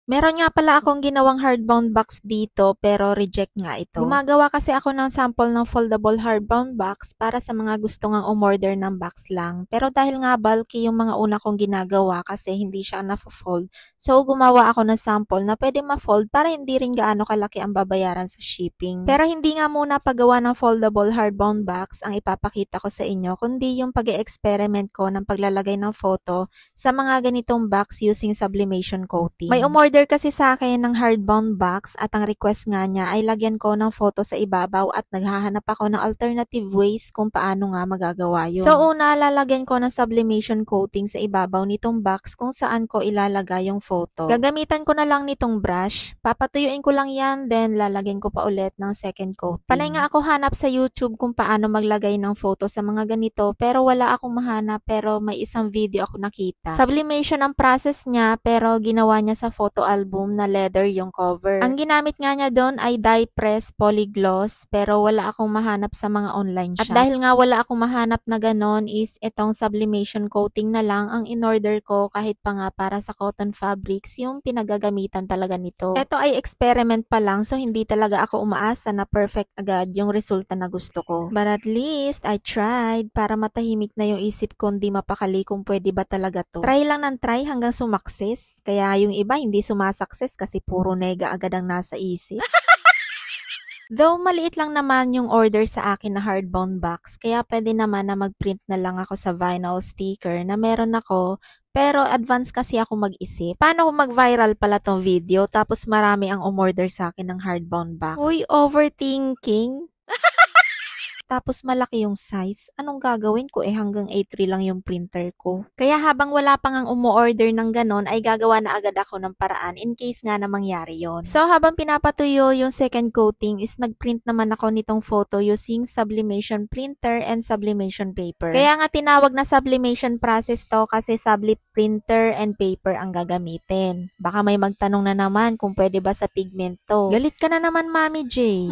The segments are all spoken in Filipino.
Meron nga pala akong ginawang hardbound box dito pero reject nga ito. Gumagawa kasi ako ng sample ng foldable hardbound box para sa mga gusto ngang umorder ng box lang. Pero dahil nga bulky yung mga una kong ginagawa kasi hindi siya na-fold, so gumawa ako ng sample na pwede ma-fold para hindi rin gaano kalaki ang babayaran sa shipping. Pero hindi nga muna paggawa ng foldable hardbound box ang ipapakita ko sa inyo, kundi yung pag-e-experiment ko ng paglalagay ng photo sa mga ganitong box using sublimation coating. May umorder kasi sa akin ng hardbound box at ang request nga niya ay lagyan ko ng photo sa ibabaw at naghahanap ako ng alternative ways kung paano nga magagawa yun. So una, lalagyan ko ng sublimation coating sa ibabaw nitong box kung saan ko ilalagay yung photo. Gagamitan ko na lang nitong brush, papatuyuin ko lang yan, then lalagyan ko pa ulit ng second coating. Panay nga ako hanap sa YouTube kung paano maglagay ng photo sa mga ganito pero wala akong mahanap, pero may isang video ako nakita. Sublimation ang process niya pero ginawa niya sa photo album na leather yung cover. Ang ginamit nga niya doon ay dye press polygloss pero wala akong mahanap sa mga online shop. At dahil nga wala akong mahanap na ganon is itong sublimation coating na lang ang in-order ko, kahit pa nga para sa cotton fabrics yung pinagagamitan talaga nito. Ito ay experiment pa lang, so hindi talaga ako umaasa na perfect agad yung resulta na gusto ko. But at least I tried para matahimik na yung isip ko, hindi mapakali kung pwede ba talaga to. Try lang ng try hanggang sumakses. Kaya yung iba hindi sumasakses kasi puro nega agad ang nasa isip. Though maliit lang naman yung order sa akin na hardbound box, kaya pwede naman na mag-print na lang ako sa vinyl sticker na meron ako, pero advance kasi ako mag-isip. Paano kung mag-viral pala tong video tapos marami ang umorder sa akin ng hardbound box? Uy, overthinking? Tapos malaki yung size, anong gagawin ko hanggang A3 lang yung printer ko. Kaya habang wala pang ang umu-order ng ganon ay gagawa na agad ako ng paraan in case nga na mangyari yon. So habang pinapatuyo yung second coating is nagprint naman ako nitong photo using sublimation printer and sublimation paper. Kaya nga tinawag na sublimation process to kasi subli printer and paper ang gagamitin. Baka may magtanong na naman kung pwede ba sa pigment to. Galit ka na naman, Mami J.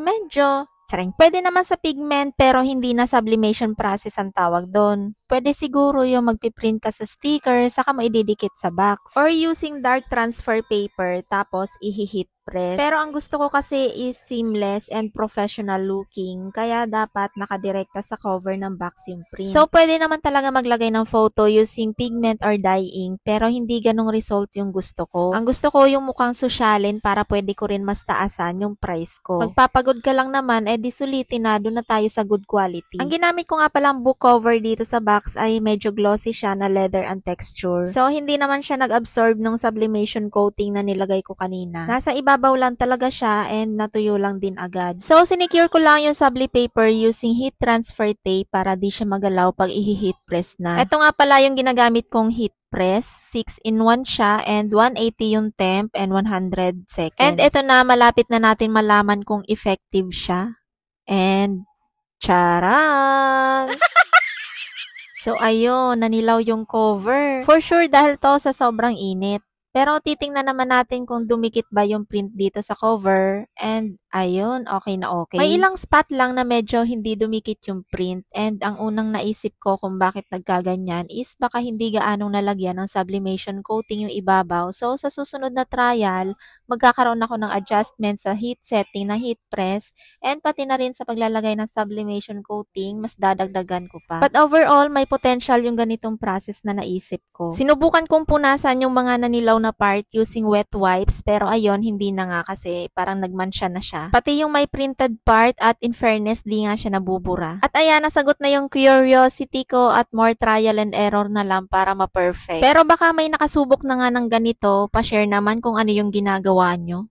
Medyo. Charing. Pwede naman sa pigment pero hindi na sublimation process ang tawag doon. Pwede siguro yung magpiprint ka sa sticker saka mo ididikit sa box. Or using dark transfer paper tapos i-heat press. Pero ang gusto ko kasi is seamless and professional looking, kaya dapat nakadirekta sa cover ng box yung print. So pwede naman talaga maglagay ng photo using pigment or dye ink pero hindi ganong result yung gusto ko. Ang gusto ko yung mukhang sosyalin para pwede ko rin mas taasan yung price ko. Magpapagod ka lang naman, di sulitin na, doon na tayo sa good quality. Ang ginamit ko nga palang book cover dito sa box ay medyo glossy siya na leather and texture. So hindi naman siya nag-absorb ng sublimation coating na nilagay ko kanina. Nasa ibabaw lang talaga siya and natuyo lang din agad. So sinicure ko lang yung subli paper using heat transfer tape para di siya magalaw pag i-heat press na. Ito nga pala yung ginagamit kong heat press, 6-in-1 siya and 180 yung temp and 100 seconds. And ito na, malapit na natin malaman kung effective siya. And charan! So ayun, nanilaw yung cover. For sure dahil to sa sobrang init. Pero titingnan naman natin kung dumikit ba yung print dito sa cover. And ayun, okay na okay. May ilang spot lang na medyo hindi dumikit yung print. And ang unang naisip ko kung bakit nagkaganyan is baka hindi gaanong nalagyan ng sublimation coating yung ibabaw. So sa susunod na trial, magkakaroon ako ng adjustment sa heat setting ng heat press. And pati na rin sa paglalagay ng sublimation coating, mas dadagdagan ko pa. But overall, may potential yung ganitong process na naisip ko. Sinubukan kong punasan yung mga nanilaw na part using wet wipes, pero ayon hindi na nga kasi parang nagmansya na siya. Pati yung may printed part at in fairness di nga siya nabubura. At ayan, nasagot na yung curiosity ko at more trial and error na lang para ma-perfect. Pero baka may nakasubok na nga ng ganito, pa-share naman kung ano yung ginagawa nyo.